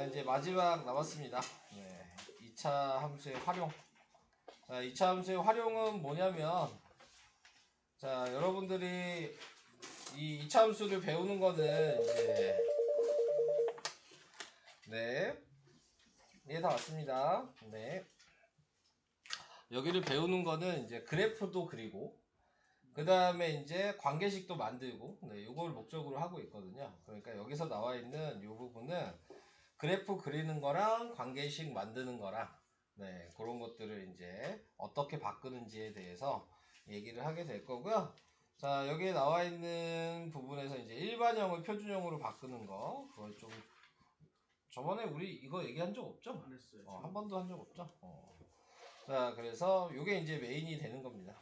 자, 이제 마지막 남았습니다. 네, 2차 함수의 활용. 자, 2차 함수의 활용은 뭐냐면, 자, 여러분들이 이 2차 함수를 배우는 거는 이제, 네, 이게 다 왔습니다. 네. 여기를 배우는 거는 이제 그래프도 그리고, 그 다음에 이제 관계식도 만들고, 네, 요걸 목적으로 하고 있거든요. 그러니까 여기서 나와 있는 요 부분은 그래프 그리는 거랑 관계식 만드는 거랑, 네, 그런 것들을 이제 어떻게 바꾸는지에 대해서 얘기를 하게 될 거고요. 자, 여기에 나와 있는 부분에서 이제 일반형을 표준형으로 바꾸는 거, 그걸 좀, 저번에 우리 이거 얘기한 적 없죠? 안 했어요. 한 번도 한 적 없죠? 자, 그래서 요게 이제 메인이 되는 겁니다.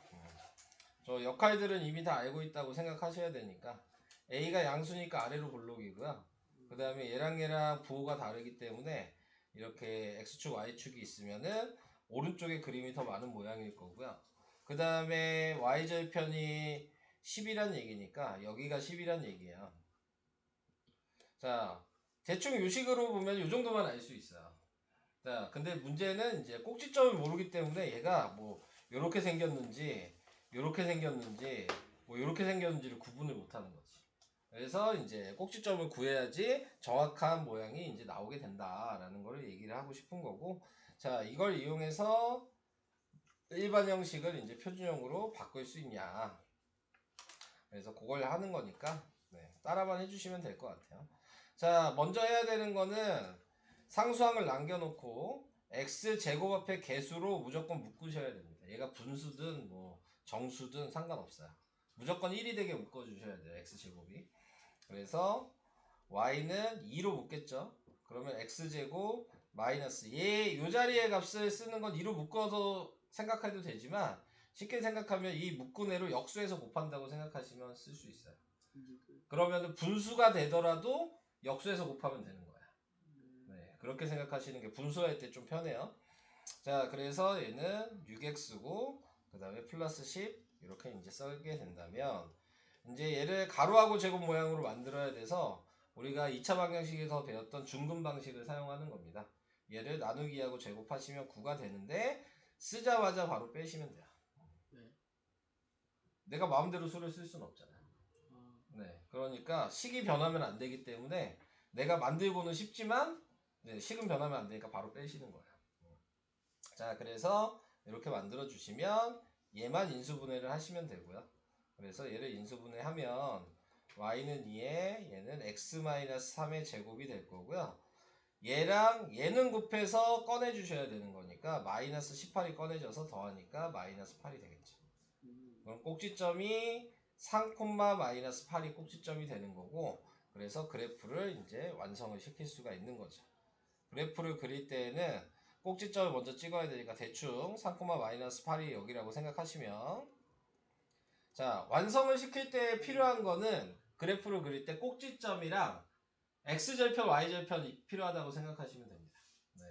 저 역할들은 이미 다 알고 있다고 생각하셔야 되니까, A가 양수니까 아래로 볼록이고요. 그 다음에 얘랑 부호가 다르기 때문에 이렇게 X축, Y축이 있으면은 오른쪽에 그림이 더 많은 모양일 거고요. 그 다음에 Y절편이 10이란 얘기니까 여기가 10이란 얘기예요. 자, 대충 요식으로 보면 요 정도만 알 수 있어요. 자, 근데 문제는 이제 꼭지점을 모르기 때문에 얘가 뭐 요렇게 생겼는지 요렇게 생겼는지 뭐 요렇게 생겼는지를 구분을 못하는 거지. 그래서 이제 꼭지점을 구해야지 정확한 모양이 이제 나오게 된다라는 걸 얘기를 하고 싶은 거고, 자, 이걸 이용해서 일반 형식을 이제 표준형으로 바꿀 수 있냐. 그래서 그걸 하는 거니까, 네, 따라만 해주시면 될 것 같아요. 자, 먼저 해야 되는 거는 상수항을 남겨놓고 x제곱 앞에 개수로 무조건 묶으셔야 됩니다. 얘가 분수든 뭐 정수든 상관없어요. 무조건 1이 되게 묶어주셔야 돼요. x제곱이. 그래서 y는 2로 묶겠죠. 그러면 x제곱 마이너스 요 자리의 값을 쓰는 건 2로 묶어서 생각해도 되지만, 쉽게 생각하면 이 묶은 애로 역수해서 곱한다고 생각하시면 쓸 수 있어요. 그러면 분수가 되더라도 역수해서 곱하면 되는 거야. 네, 그렇게 생각하시는 게 분수할 때 좀 편해요. 자, 그래서 얘는 6x고 그 다음에 플러스 10 이렇게 이제 쓰게 된다면, 이제 얘를 가로하고 제곱 모양으로 만들어야 돼서 우리가 2차 방정식에서 배웠던 중근 방식을 사용하는 겁니다. 얘를 나누기하고 제곱하시면 9가 되는데, 쓰자마자 바로 빼시면 돼요. 네. 내가 마음대로 수를 쓸 수는 없잖아요. 네, 그러니까 식이 변하면 안 되기 때문에 내가 만들고는 쉽지만, 네, 식은 변하면 안 되니까 바로 빼시는 거예요. 자, 그래서 이렇게 만들어 주시면 얘만 인수분해를 하시면 되고요. 그래서 얘를 인수분해하면 y는 2에 얘는 x-3의 제곱이 될 거고요. 얘랑 얘는 곱해서 꺼내 주셔야 되는 거니까 마이너스 18이 꺼내져서 더하니까 마이너스 8이 되겠죠. 그럼 꼭지점이 3, 마이너스 8이 꼭지점이 되는 거고, 그래서 그래프를 이제 완성을 시킬 수가 있는 거죠. 그래프를 그릴 때에는 꼭지점을 먼저 찍어야 되니까 대충 3, 마이너스 8이 여기라고 생각하시면, 자, 완성을 시킬 때 필요한 거는 그래프를 그릴 때 꼭지점이랑 x절편, y절편이 필요하다고 생각하시면 됩니다. 네.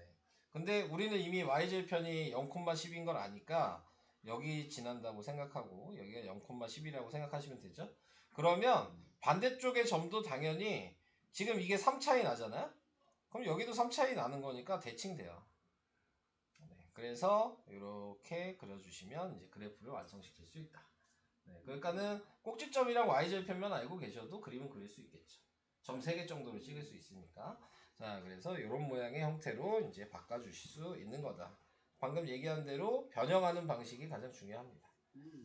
근데 우리는 이미 y절편이 0,10인 걸 아니까 여기 지난다고 생각하고 여기가 0,10이라고 생각하시면 되죠. 그러면 반대쪽의 점도 당연히 지금 이게 3차이 나잖아요. 그럼 여기도 3차이 나는 거니까 대칭돼요. 네. 그래서 이렇게 그려주시면 이제 그래프를 완성시킬 수 있다. 네. 그러니까는 꼭지점이랑 y절편만 알고 계셔도 그림은 그릴 수 있겠죠. 점 3개 정도를 찍을 수 있으니까. 자, 그래서 이런 모양의 형태로 이제 바꿔주실 수 있는 거다. 방금 얘기한 대로 변형하는 방식이 가장 중요합니다.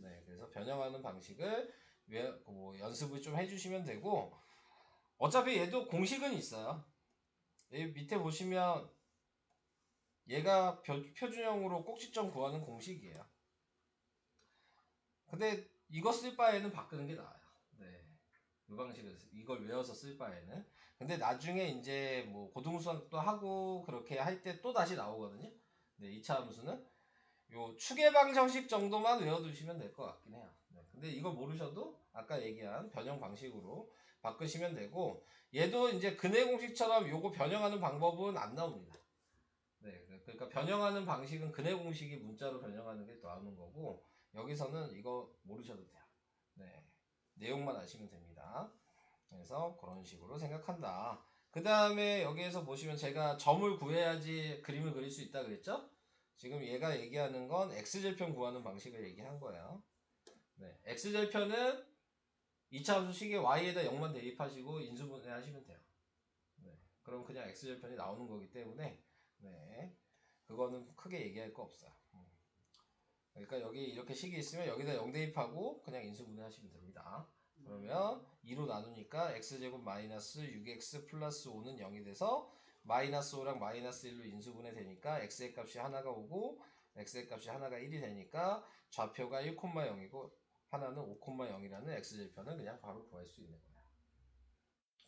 네, 그래서 변형하는 방식을 뭐 연습을 좀 해주시면 되고, 어차피 얘도 공식은 있어요. 여기 밑에 보시면 얘가 표준형으로 꼭지점 구하는 공식이에요. 근데 이거 쓸 바에는 바꾸는 게 나아요. 네. 이 방식을 이걸 외워서 쓸 바에는. 근데 나중에 이제 뭐 고등수학도 하고 그렇게 할 때 또 다시 나오거든요. 네, 2차 함수는 요 추계방 정식 정도만 외워두시면 될 것 같긴 해요. 네, 근데 이거 모르셔도 아까 얘기한 변형 방식으로 바꾸시면 되고, 얘도 이제 근해 공식처럼 요거 변형하는 방법은 안 나옵니다. 네, 그러니까 변형하는 방식은 근해 공식이 문자로 변형하는 게 나오는 거고, 여기서는 이거 모르셔도 돼요. 네, 내용만 아시면 됩니다. 그래서 그런 식으로 생각한다. 그 다음에 여기에서 보시면 제가 점을 구해야지 그림을 그릴 수 있다 그랬죠? 지금 얘가 얘기하는 건 x절편 구하는 방식을 얘기한 거예요. 네, x절편은 2차 함수 식에 y에다 0만 대입하시고 인수분해 하시면 돼요. 네, 그럼 그냥 x절편이 나오는 거기 때문에 네, 그거는 크게 얘기할 거 없어요. 그러니까 여기 이렇게 식이 있으면 여기다 0 대입하고 그냥 인수분해 하시면 됩니다. 그러면 2로 나누니까 x제곱 마이너스 6x 플러스 5는 0이 돼서 마이너스 5랑 마이너스 1로 인수분해 되니까 x의 값이 하나가 오고 x의 값이 하나가 1이 되니까 좌표가 1,0이고 하나는 5,0이라는 x절편은 그냥 바로 구할 수 있는 거예요.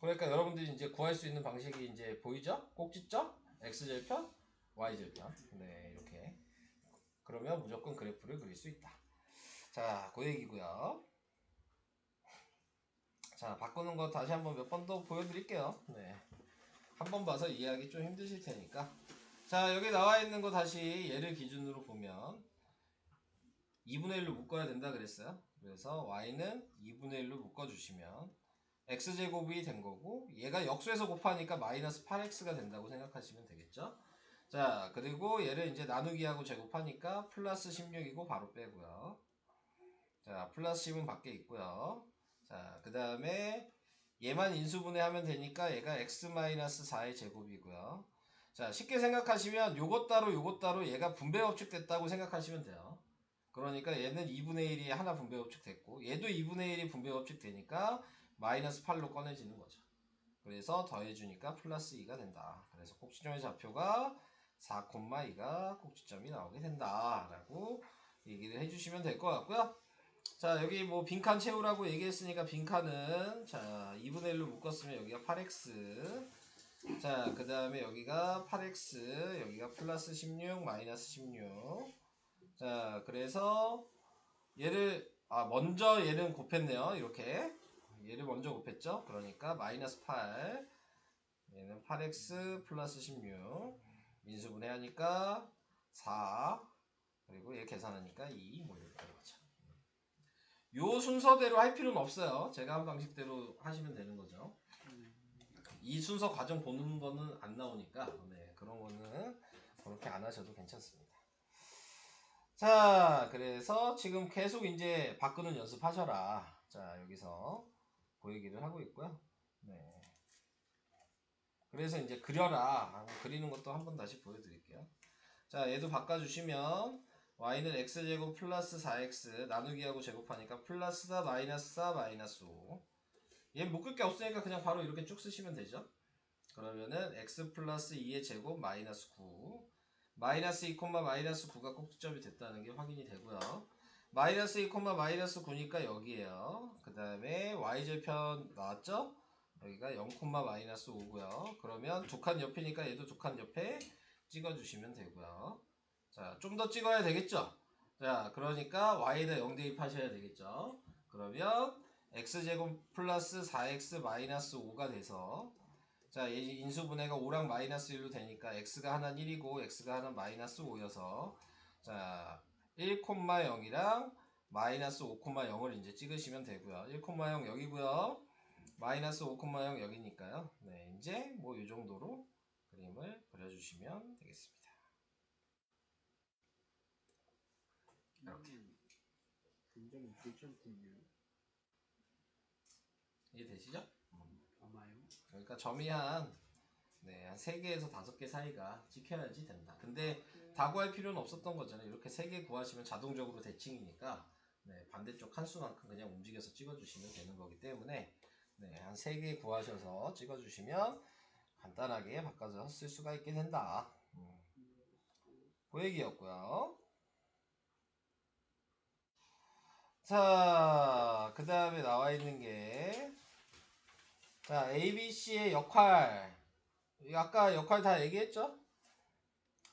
그러니까 여러분들이 이제 구할 수 있는 방식이 이제 보이죠? 꼭지점, x절편, y절편. 네, 이렇게. 그러면 무조건 그래프를 그릴 수 있다. 자, 그 얘기고요. 자, 바꾸는 거 다시 한번 몇 번 더 보여드릴게요. 네, 한 번 봐서 이해하기 좀 힘드실 테니까. 자, 여기 나와 있는 거 다시 얘를 기준으로 보면 2분의 1로 묶어야 된다 그랬어요. 그래서 y는 2분의 1로 묶어주시면 x제곱이 된 거고 얘가 역수해서 곱하니까 마이너스 8x가 된다고 생각하시면 되겠죠. 자, 그리고 얘를 이제 나누기하고 제곱하니까 플러스 16이고 바로 빼고요. 자, 플러스 10은 밖에 있고요. 자, 그 다음에 얘만 인수분해하면 되니까 얘가 x-4의 제곱이고요. 자, 쉽게 생각하시면 요것 따로 얘가 분배법칙 됐다고 생각하시면 돼요. 그러니까 얘는 2분의 1이 하나 분배법칙 됐고 얘도 2분의 1이 분배법칙 되니까 마이너스 8로 꺼내지는 거죠. 그래서 더해주니까 플러스 2가 된다. 그래서 꼭지점의 좌표가 4,2가 꼭지점이 나오게 된다 라고 얘기를 해주시면 될 것 같고요. 자, 여기 뭐 빈칸 채우라고 얘기했으니까 빈칸은 자 2분의 1로 묶었으면 여기가 8x, 자 그 다음에 여기가 8x, 여기가 플러스 16 마이너스 16. 자, 그래서 얘를 먼저 얘는 곱했네요. 이렇게 얘를 먼저 곱했죠. 그러니까 마이너스 8, 얘는 8x 플러스 16 인수분해 하니까 4, 그리고 얘 계산하니까 2, 뭐 이렇게 되는 거죠. 요 순서대로 할 필요는 없어요. 제가 한 방식대로 하시면 되는 거죠. 이 순서 과정 보는 거는 안 나오니까 네, 그런 거는 그렇게 안 하셔도 괜찮습니다. 자, 그래서 지금 계속 이제 바꾸는 연습하셔라. 자, 여기서 그 얘기를 하고 있고요. 네. 그래서 이제 그려라 하고 그리는 것도 한번 다시 보여드릴게요. 자, 얘도 바꿔주시면 y는 x제곱 플러스 4x 나누기하고 제곱하니까 플러스 4 마이너스 4 마이너스 5. 얘 묶을 게 없으니까 그냥 바로 이렇게 쭉 쓰시면 되죠. 그러면은 x 플러스 2의 제곱 마이너스 9, 마이너스 2, 마이너스 9가 꼭지점이 됐다는 게 확인이 되고요. 마이너스 2, 마이너스 9니까 여기에요. 그 다음에 y절편 나왔죠? 여기가 0, 마이너스 5고요. 그러면 두 칸 옆이니까 얘도 두 칸 옆에 찍어주시면 되고요. 자, 좀 더 찍어야 되겠죠? 자, 그러니까 y에다 0 대입하셔야 되겠죠? 그러면 x제곱 플러스 4x 마이너스 5가 돼서 자, 이 인수분해가 5랑 마이너스 1로 되니까 x가 하나는 1이고 x가 하나는 마이너스 5여서 자, 1,0이랑 마이너스 5,0을 이제 찍으시면 되고요. 1,0 여기고요. 마이너스 5,0 여기니까요. 네, 이제 뭐 이 정도로 그림을 그려주시면 되겠습니다. 이렇게. 굉장히 괜찮군요. 이해되시죠? 아마요? 그러니까 점이 한 3개에서 5개 사이가 찍혀야지 된다. 근데 다 구할 필요는 없었던 거잖아요. 이렇게 3개 구하시면 자동적으로 대칭이니까 네, 반대쪽 한 수만큼 그냥 움직여서 찍어주시면 되는 거기 때문에 네, 한 3개 구하셔서 찍어주시면 간단하게 바꿔서 쓸 수가 있게 된다. 그 얘기였고요. 자, 그 다음에 나와 있는 게 자, ABC의 역할. 아까 역할 다 얘기했죠?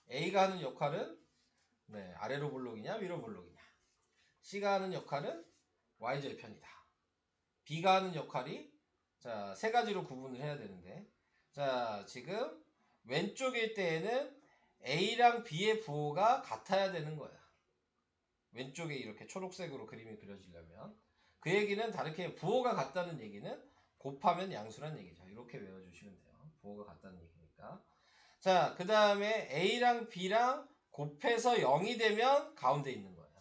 A가 하는 역할은 네, 아래로 볼록이냐 위로 볼록이냐. C가 하는 역할은 Y절편이다. B가 하는 역할이 자, 세 가지로 구분을 해야 되는데 자, 지금 왼쪽일 때에는 A랑 B의 부호가 같아야 되는 거야. 왼쪽에 이렇게 초록색으로 그림이 그려지려면 그 얘기는 다르게 부호가 같다는 얘기는 곱하면 양수란 얘기죠. 이렇게 외워주시면 돼요. 부호가 같다는 얘기니까. 자, 그 다음에 A랑 B랑 곱해서 0이 되면 가운데 있는 거예요.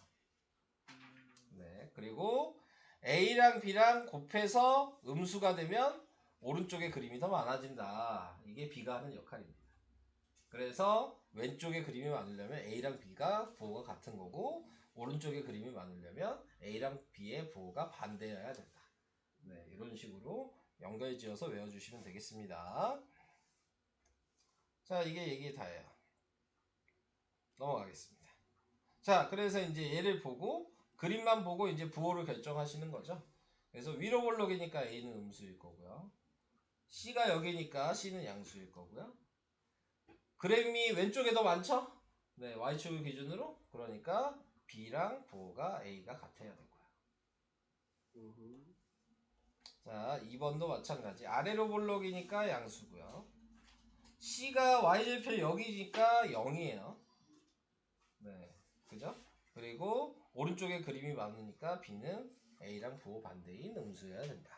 네, 그리고 A랑 B랑 곱해서 음수가 되면 오른쪽에 그림이 더 많아진다. 이게 B가 하는 역할입니다. 그래서 왼쪽에 그림이 많으려면 A랑 B가 부호가 같은 거고, 오른쪽에 그림이 많으려면 A랑 B의 부호가 반대여야 된다. 네, 이런 식으로 연결지어서 외워주시면 되겠습니다. 자, 이게 얘기 다예요. 넘어가겠습니다. 자, 그래서 이제 얘를 보고 그림만 보고 이제 부호를 결정하시는 거죠. 그래서 위로 볼록이니까 A는 음수일 거고요. C가 여기니까 C는 양수일 거고요. 그림이 왼쪽에 더 많죠? 네, Y축을 기준으로. 그러니까 B랑 부호가 A가 같아야 되고요. 자, 2번도 마찬가지. 아래로 볼록이니까 양수고요. C가 Y절편 여기니까 0이에요. 네, 그죠? 그리고 오른쪽에 그림이 많으니까 B는 A랑 부호 반대인 음수여야 된다.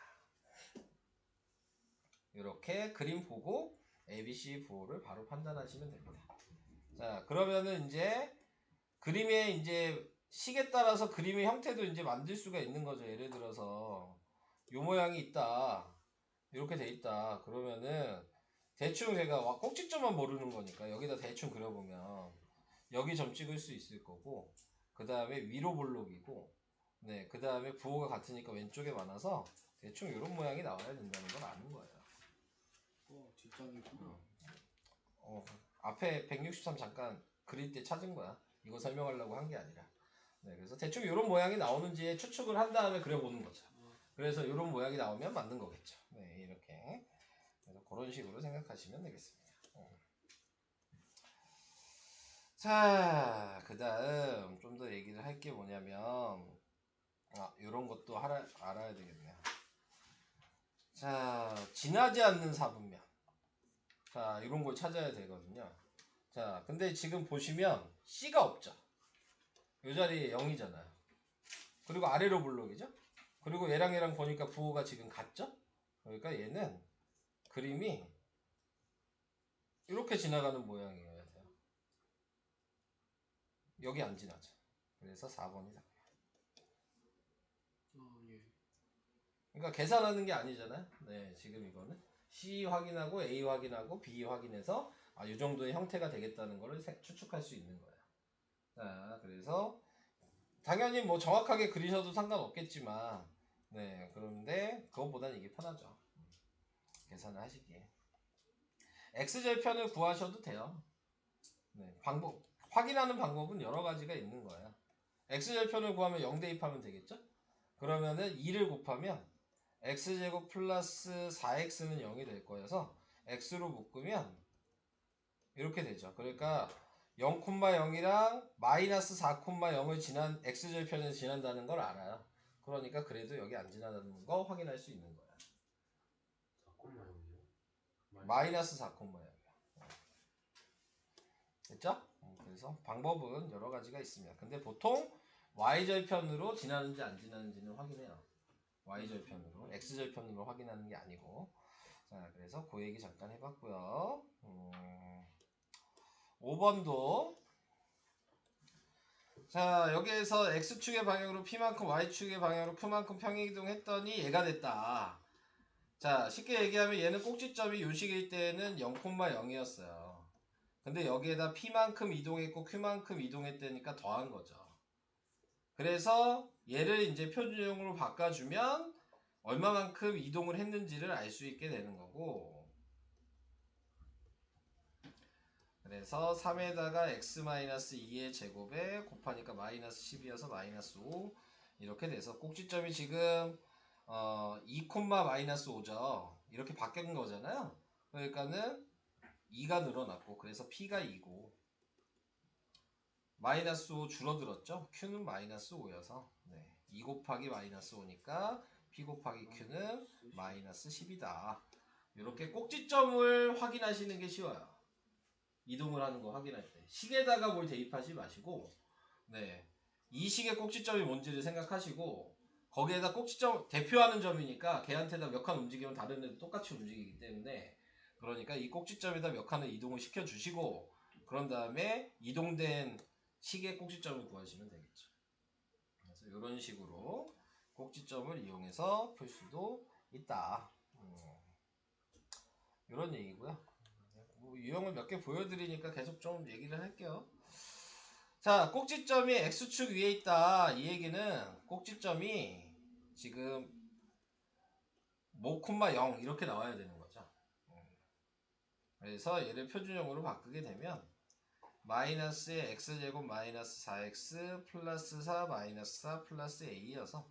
이렇게 그림 보고 ABC 부호를 바로 판단하시면 됩니다. 자, 그러면은 이제 그림에 이제 식에 따라서 그림의 형태도 이제 만들 수가 있는 거죠. 예를 들어서 요 모양이 있다. 이렇게 돼 있다. 그러면은 대충 제가 꼭지점만 모르는 거니까 여기다 대충 그려보면 여기 점 찍을 수 있을 거고, 그 다음에 위로 볼록이고, 네, 그 다음에 부호가 같으니까 왼쪽에 많아서 대충 이런 모양이 나와야 된다는 걸 아는 거예요. 뒷장이구나. 앞에 163 잠깐 그릴 때 찾은 거야. 이거 설명하려고 한 게 아니라. 네, 그래서 대충 이런 모양이 나오는지 추측을 한 다음에 그려보는 거죠. 그래서 이런 모양이 나오면 맞는 거겠죠. 네, 이렇게. 그래서 그런 식으로 생각하시면 되겠습니다. 자, 그 다음 좀 더 얘기를 할 게 뭐냐면, 이런 것도 알아야 되겠네요. 자, 지나지 않는 사분면. 자, 이런 걸 찾아야 되거든요. 자, 근데 지금 보시면 C가 없죠. 이 자리에 0이잖아요. 그리고 아래로 블록이죠. 그리고 얘랑 보니까 부호가 지금 같죠. 그러니까 얘는 그림이 이렇게 지나가는 모양이어야 돼요. 여기 안 지나죠. 그래서 4번이 답. 예. 그러니까 계산하는 게 아니잖아요. 네, 지금 이거는 C 확인하고 A 확인하고 B 확인해서 이 정도의 형태가 되겠다는 것을 추측할 수 있는 거예요. 자, 그래서 당연히 뭐 정확하게 그리셔도 상관없겠지만, 네, 그런데 그것보다는 이게 편하죠. 계산을 하시기에. X절편을 구하셔도 돼요. 네, 확인하는 방법은 여러 가지가 있는 거예요. X절편을 구하면 0 대입하면 되겠죠? 그러면은 2를 곱하면 X제곱 플러스 4X는 0이 될 거여서 X로 묶으면 이렇게 되죠. 그러니까 0,0이랑 마이너스 4,0을 지난 X절편에서 지난다는 걸 알아요. 그러니까 그래도 여기 안 지나다는 거 확인할 수 있는 거야. 4,000이요? 마이너스 4,0이요. 됐죠? 그래서 방법은 여러 가지가 있습니다. 근데 보통 Y절편으로 지나는지 안 지나는지는 확인해요. Y절편으로, X절편으로 확인하는 게 아니고. 자, 그래서 그 얘기 잠깐 해봤고요. 5번도 자, 여기에서 X축의 방향으로 P만큼 Y축의 방향으로 Q만큼 평행이동했더니 얘가 됐다. 자, 쉽게 얘기하면 얘는 꼭지점이 요식일 때는 0,0이었어요. 근데 여기에다 P만큼 이동했고 Q만큼 이동했다니까 더한 거죠. 그래서 얘를 이제 표준형으로 바꿔주면 얼마만큼 이동을 했는지를 알 수 있게 되는 거고, 그래서 3에다가 x-2의 제곱에 곱하니까 마이너스 10이어서 마이너스 5 이렇게 돼서 꼭지점이 지금 2, 마이너스 5죠. 이렇게 바뀐 거잖아요. 그러니까는 2가 늘어났고, 그래서 P가 2고 마이너스 5 줄어들었죠. Q는 마이너스 5여서 2 곱하기 마이너스 5니까 P 곱하기 Q는 마이너스 10이다. 이렇게 꼭지점을 확인하시는 게 쉬워요. 이동을 하는 거 확인할 때 식에다가 뭘 대입하지 마시고, 네, 이 식의 꼭지점이 뭔지를 생각하시고, 거기에다 꼭지점 대표하는 점이니까 걔한테다 몇 칸 움직이면 다른 애도 똑같이 움직이기 때문에 그러니까 이 꼭지점에다 몇 칸을 이동을 시켜주시고 그런 다음에 이동된 식의 꼭지점을 구하시면 되겠죠. 그래서 이런 식으로 꼭지점을 이용해서 풀 수도 있다. 이런 얘기고요. 뭐 유형을 몇 개 보여드리니까 계속 좀 얘기를 할게요. 자, 꼭지점이 x축 위에 있다. 이 얘기는 꼭지점이 지금 모, 0 이렇게 나와야 되는 거죠. 그래서 얘를 표준형으로 바꾸게 되면 마이너스의 x제곱 마이너스 4x 플러스 4 마이너스 4 플러스 a여서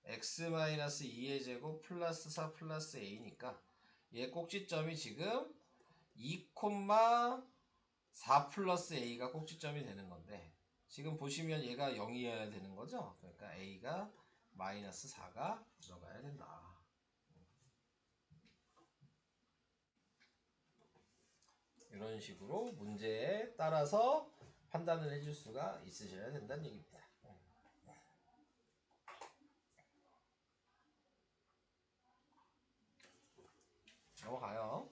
x 마이너스 2의 제곱 플러스 4 플러스 a니까 얘 꼭지점이 지금 2,4 플러스 a가 꼭지점이 되는 건데 지금 보시면 얘가 0이어야 되는 거죠. 그러니까 a가 마이너스 4가 들어가야 된다. 이런 식으로 문제에 따라서 판단을 해줄 수가 있으셔야 된다는 얘기입니다. 넘어가요.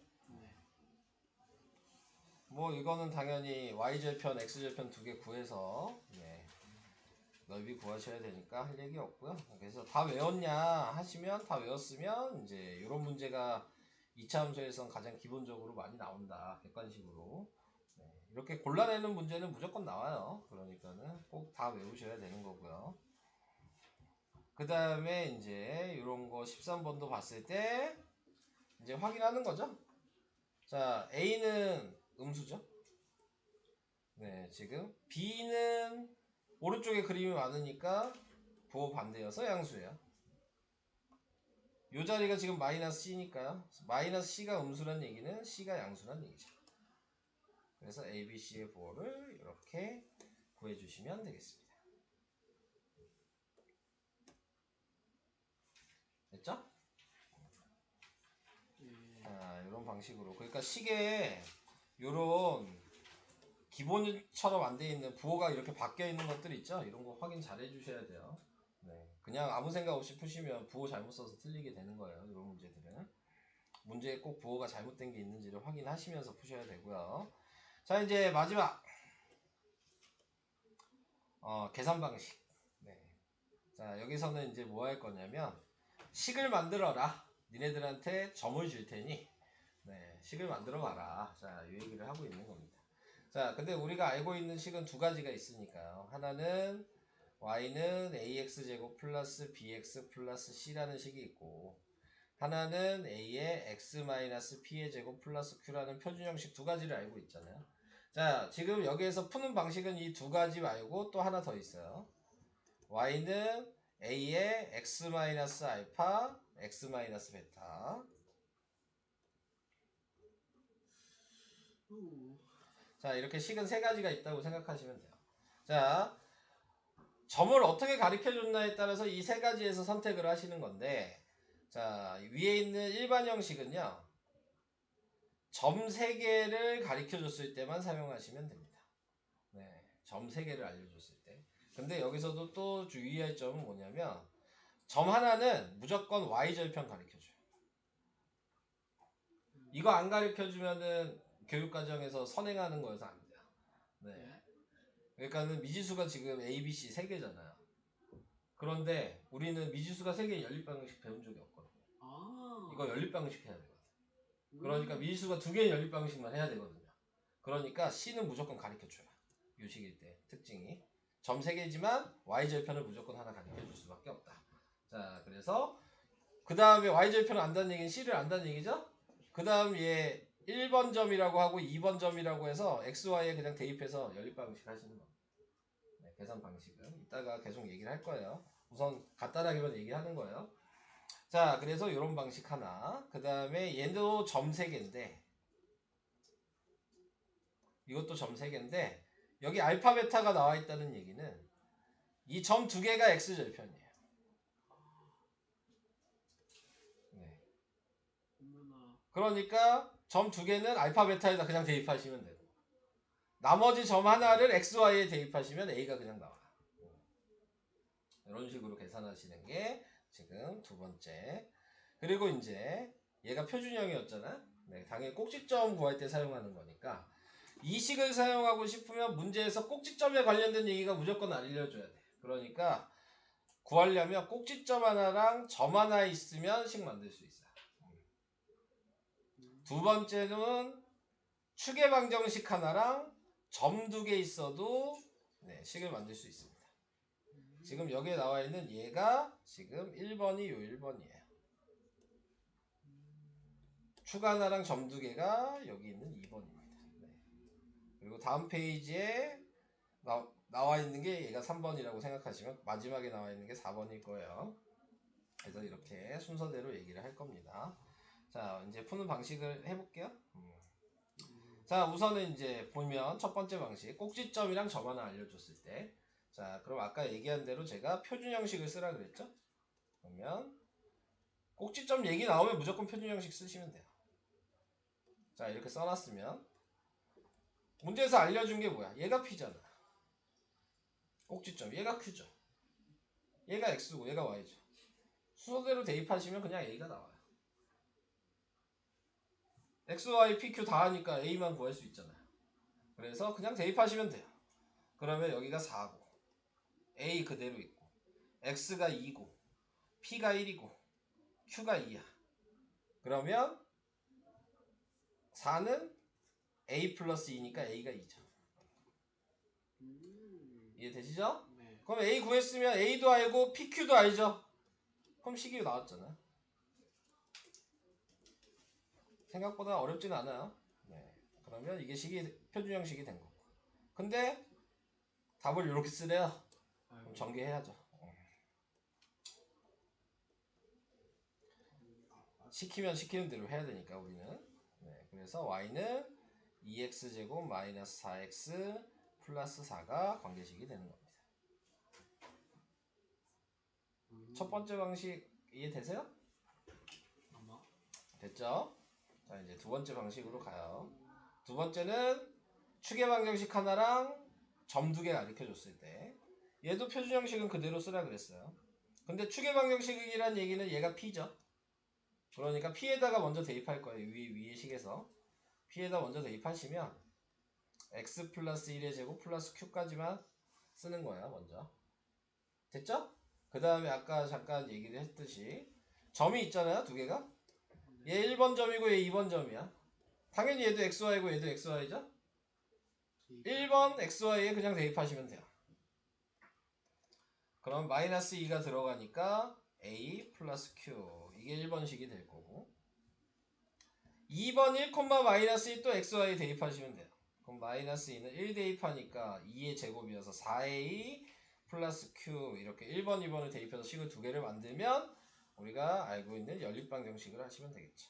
뭐 이거는 당연히 y절편, x절편 두 개 구해서 넓이 구하셔야 되니까 할 얘기 없고요. 그래서 다 외웠냐 하시면 다 외웠으면 이제 이런 문제가 2차 함수에선 가장 기본적으로 많이 나온다. 객관식으로. 이렇게 골라내는 문제는 무조건 나와요. 그러니까는 꼭 다 외우셔야 되는 거고요. 그 다음에 이제 이런 거 13번도 봤을 때 이제 확인하는 거죠. 자, A는 음수죠. 네, 지금 B는 오른쪽에 그림이 많으니까 부호 반대여서 양수예요. 이 자리가 지금 마이너스 C니까요. 마이너스 C가 음수란 얘기는 C가 양수란 얘기죠. 그래서 A, B, C의 부호를 이렇게 구해주시면 되겠습니다. 됐죠? 자, 이런 방식으로. 그러니까 식에 이런 기본처럼 안 돼 있는 부호가 이렇게 바뀌어 있는 것들 있죠? 이런 거 확인 잘 해주셔야 돼요. 그냥 아무 생각 없이 푸시면 부호 잘못 써서 틀리게 되는 거예요. 이런 문제들은. 문제에 꼭 부호가 잘못된 게 있는지를 확인하시면서 푸셔야 되고요. 자, 이제 마지막. 계산 방식. 자, 여기서는 이제 뭐 할 거냐면, 식을 만들어라. 니네들한테 점을 줄 테니, 식을 만들어 봐라. 자, 이 얘기를 하고 있는 겁니다. 자, 근데 우리가 알고 있는 식은 두 가지가 있으니까요. 하나는 y는 ax제곱 플러스 bx 플러스 c라는 식이 있고 하나는 a의 x-p의 제곱 플러스 q라는 표준형식 두 가지를 알고 있잖아요. 자, 지금 여기에서 푸는 방식은 이 두 가지 말고 또 하나 더 있어요. y는 a의 x-알파, x-베타. 자, 이렇게 식은 세 가지가 있다고 생각하시면 돼요. 자, 점을 어떻게 가르쳐 줬나에 따라서 이 세 가지에서 선택을 하시는 건데, 자, 위에 있는 일반 형식은요, 점 3개를 가르쳐 줬을 때만 사용하시면 됩니다. 점 3개를 알려줬을 때. 근데 여기서도 또 주의할 점은 뭐냐면, 점 하나는 무조건 y절편 가르쳐 줘요. 이거 안 가르쳐 주면은 교육과정에서 선행하는 거여서 안 돼요. 그러니까는 미지수가 지금 A, B, C 3개잖아요. 그런데 우리는 미지수가 3개 연립방식 배운 적이 없거든요. 이거 연립방식 해야 되거든. 그러니까 미지수가 2개의 연립방식만 해야 되거든요. 그러니까 C는 무조건 가르쳐줘요. 요식일 때 특징이 점 3개지만 Y절편을 무조건 하나 가르쳐줄 수밖에 없다. 자, 그래서 그 다음에 Y절편을 안다는 얘기는 C를 안다는 얘기죠. 그 다음 얘 1번 점이라고 하고 2번 점이라고 해서 XY에 그냥 대입해서 연립방식 하시는 겁니다. 계산 방식은 이따가 계속 얘기를 할 거예요. 우선 간단하게만 얘기하는 거예요. 자, 그래서 이런 방식 하나. 그 다음에 얘도 점 3개인데 이것도 점 3개인데 여기 알파 베타가 나와 있다는 얘기는 이 점 2개가 x절편이에요. 그러니까 점 2개는 알파 베타에다 그냥 대입하시면 되고 나머지 점 하나를 xy에 대입하시면 a가 그냥 나와요. 이런 식으로 계산하시는 게 지금 두 번째. 그리고 이제 얘가 표준형이었잖아. 네, 당연히 꼭지점 구할 때 사용하는 거니까 이 식을 사용하고 싶으면 문제에서 꼭지점에 관련된 얘기가 무조건 알려줘야 돼. 그러니까 구하려면 꼭지점 하나랑 점 하나 있으면 식 만들 수 있어요. 두 번째는 추계방정식 하나랑 점 2개 있어도 네, 식을 만들 수 있습니다. 지금 여기에 나와 있는 얘가 지금 1번이 요 1번이에요. 추가 하나랑 점 2개가 여기 있는 2번입니다. 네. 그리고 다음 페이지에 나와 있는 게 얘가 3번이라고 생각하시면 마지막에 나와 있는 게 4번일 거예요. 그래서 이렇게 순서대로 얘기를 할 겁니다. 자, 이제 푸는 방식을 해볼게요. 자, 우선은 이제 보면 첫 번째 방식 꼭지점이랑 점 하나 알려줬을 때, 자, 그럼 아까 얘기한 대로 제가 표준 형식을 쓰라 그랬죠? 그러면 꼭지점 얘기 나오면 무조건 표준 형식 쓰시면 돼요. 자, 이렇게 써놨으면 문제에서 알려준 게 뭐야? 얘가 P잖아. 꼭지점 얘가 Q죠. 얘가 X고 얘가 Y죠. 순서대로 대입하시면 그냥 A가 나와요. X, Y, P, Q 다 하니까 A만 구할 수 있잖아요. 그래서 그냥 대입하시면 돼요. 그러면 여기가 4고 A 그대로 있고 X가 2고 P가 1이고 Q가 2야. 그러면 4는 A 플러스 2니까 A가 2죠. 이해되시죠? 네. 그럼 A 구했으면 A도 알고 PQ도 알죠? 그럼 식이 나왔잖아요. 생각보다 어렵진 않아요. 네. 그러면 이게 표준 형식이 된 거고. 근데 답을 이렇게 쓰래요. 그럼 전개해야죠. 시키면 시키는 대로 해야 되니까 우리는. 네. 그래서 y는 2x제곱 마이너스 4x 플러스 4가 관계식이 되는 겁니다. 첫 번째 방식 이해되세요? 됐죠? 자, 이제 두 번째 방식으로 가요. 두 번째는 추계방정식 하나랑 점 2개 가르쳐줬을 때 얘도 표준 형식은 그대로 쓰라 그랬어요. 근데 추계방정식이란 얘기는 얘가 P죠. 그러니까 P에다가 먼저 대입할 거예요. 위의 식에서 P에다 먼저 대입하시면 x 플러스 1의 제곱 플러스 q까지만 쓰는 거야 먼저. 됐죠? 그 다음에 아까 잠깐 얘기를 했듯이 점이 있잖아요. 두 개가. 얘 1번 점이고 얘 2번 점이야. 당연히 얘도 xy고 얘도 xy죠? 1번 xy에 그냥 대입하시면 돼요. 그럼 마이너스 2가 들어가니까 a 플러스 q 이게 1번식이 될 거고 2번 1, 마이너스 2 또 xy에 대입하시면 돼요. 그럼 마이너스 2는 1 대입하니까 2의 제곱이어서 4a 플러스 q 이렇게 1번, 2번을 대입해서 식을 두 개를 만들면 우리가 알고 있는 연립방정식을 하시면 되겠죠.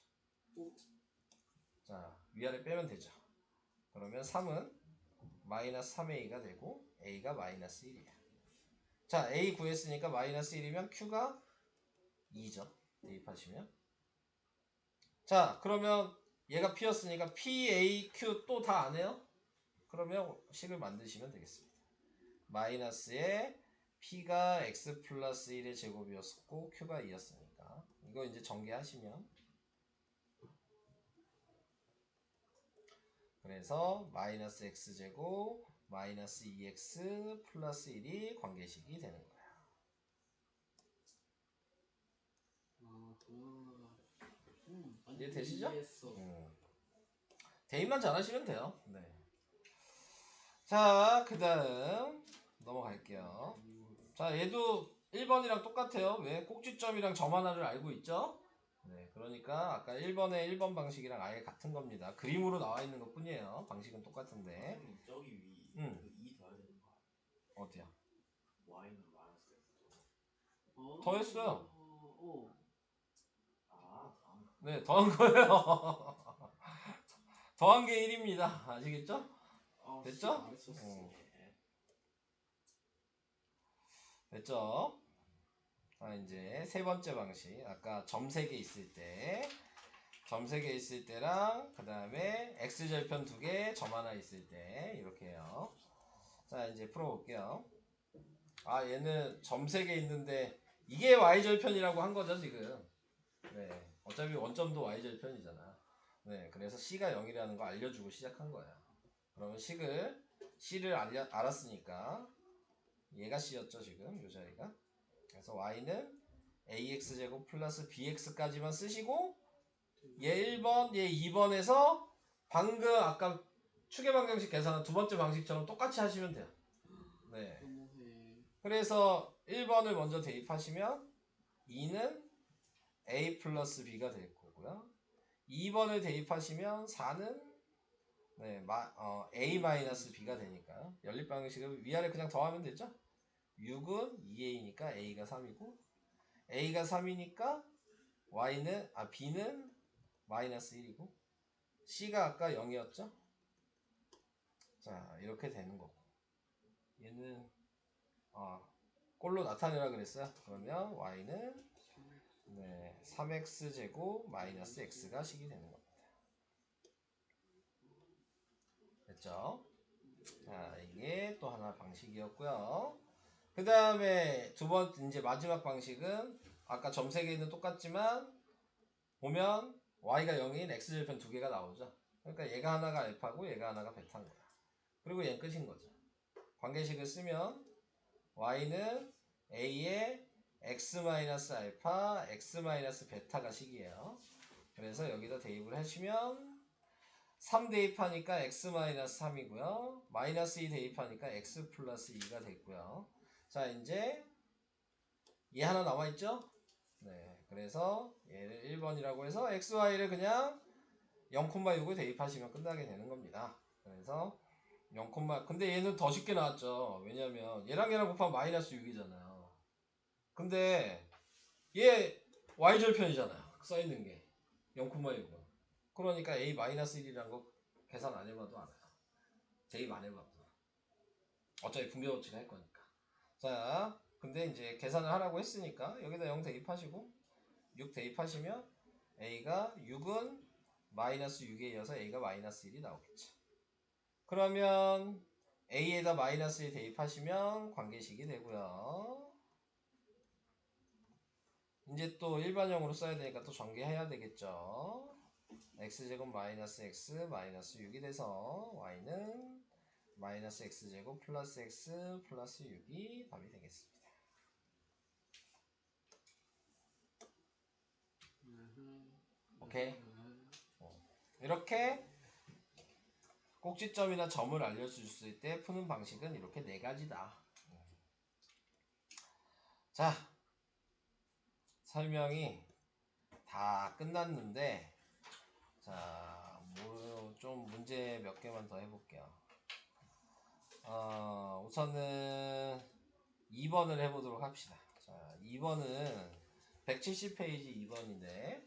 자, 위아래 빼면 되죠. 그러면 3은 마이너스 3a가 되고 a가 마이너스 1이에요. 자, a 구했으니까 마이너스 1이면 q가 2죠. 대입하시면. 자, 그러면 얘가 p였으니까 p, a, q 또 다 안 해요? 그러면 식을 만드시면 되겠습니다. 마이너스에 p가 x 플러스 1의 제곱이었고 q가 2였으니까 이거 이제 전개하시면 그래서 마이너스 x제곱 마이너스 2x 플러스 1이 관계식이 되는 거야. 이해 되시죠? 대입만 잘하시면 돼요. 네. 자, 그 다음 넘어갈게요. 자, 얘도 1번이랑 똑같아요. 왜? 꼭지점이랑 점 하나를 알고 있죠? 네, 그러니까 아까 1번의 1번 방식이랑 아예 같은 겁니다. 그림으로 나와 있는 것 뿐이에요. 방식은 똑같은데. 선생님 저기 위 응. 2 더해야 되는 거 아니에요? 어디야? y는 마이너스 x 더했어요. 아 다음 네, 더한 거예요. 더한 게 1입니다. 아시겠죠? 됐죠? 됐죠? 자, 이제 세 번째 방식. 아까 점 3개 있을 때, 점 3개 있을 때랑, 그 다음에 x절편 2개, 점 하나 있을 때, 이렇게 해요. 자, 이제 풀어볼게요. 아, 얘는 점 3개 있는데, 이게 y절편이라고 한 거죠, 지금. 네. 어차피 원점도 y절편이잖아. 네, 그래서 C가 0이라는 거 알려주고 시작한 거예요. 그러면 C를 알았으니까 얘가 C였죠 지금 이 자리가. 그래서 Y는 AX제곱 플러스 BX까지만 쓰시고 얘 1번, 얘 2번에서 방금 아까 추계 방정식 계산한 두 번째 방식처럼 똑같이 하시면 돼요. 네. 너무해. 그래서 1번을 먼저 대입하시면 2는 A 플러스 B가 될 거고요. 2번을 대입하시면 4는 A 마이너스 B가 되니까요. 연립 방식을 위아래 그냥 더하면 되죠. 6은 2A니까 A가 3이고 A가 3이니까 B는 마이너스 1이고 C가 아까 0이었죠. 자 이렇게 되는 거고 얘는 꼴로 나타내라 그랬어요. 그러면 Y는 3x 제곱 마이너스 x가 식이 되는 겁니다. 됐죠? 자, 이게 또 하나 방식이었고요. 그 다음에 두 번째 이제 마지막 방식은 아까 점세개는 똑같지만 보면 y가 0인 x절편 두 개가 나오죠. 그러니까 얘가 하나가 알파고 얘가 하나가 베타인 거야. 그리고 얘는 끝인 거죠. 관계식을 쓰면 y는 a의 x-알파, x-베타가 식이에요. 그래서 여기다 대입을 하시면 3 대입하니까 x-3이고요. 마이너스 2 대입하니까 x 플러스 2가 됐고요. 자 이제 얘 하나 남아있죠? 네, 그래서 얘를 1번이라고 해서 xy를 그냥 0,6을 대입하시면 끝나게 되는 겁니다. 그래서 0, 근데 얘는 더 쉽게 나왔죠. 왜냐면 얘랑 얘랑 곱하면 마이너스 6이잖아요. 근데 얘 y절편이잖아요. 써있는 게 0,6. 그러니까 a-1이라는 거 계산 안 해봐도 알아요. 대입 안 해봐도. 어차피 분배법칙 할 거니까. 자, 근데 이제 계산을 하라고 했으니까 여기다 0 대입하시고 6 대입하시면 a가 6은 마이너스 6에 이어서 a가 마이너스 1이 나오겠지. 그러면 a에다 마이너스 1 대입하시면 관계식이 되고요. 이제 또 일반형으로 써야 되니까 또 전개해야 되겠죠. x제곱 마이너스 x 마이너스 6이 돼서 y는 마이너스 x제곱 플러스 x 플러스 6이 답이 되겠습니다. 오케이. 이렇게 꼭지점이나 점을 알려줄 때 푸는 방식은 이렇게 네 가지다. 자, 설명이 다 끝났는데, 자, 좀 문제 몇 개만 더 해볼게요. 우선은 2번을 해보도록 합시다. 자, 2번은 170페이지 2번인데,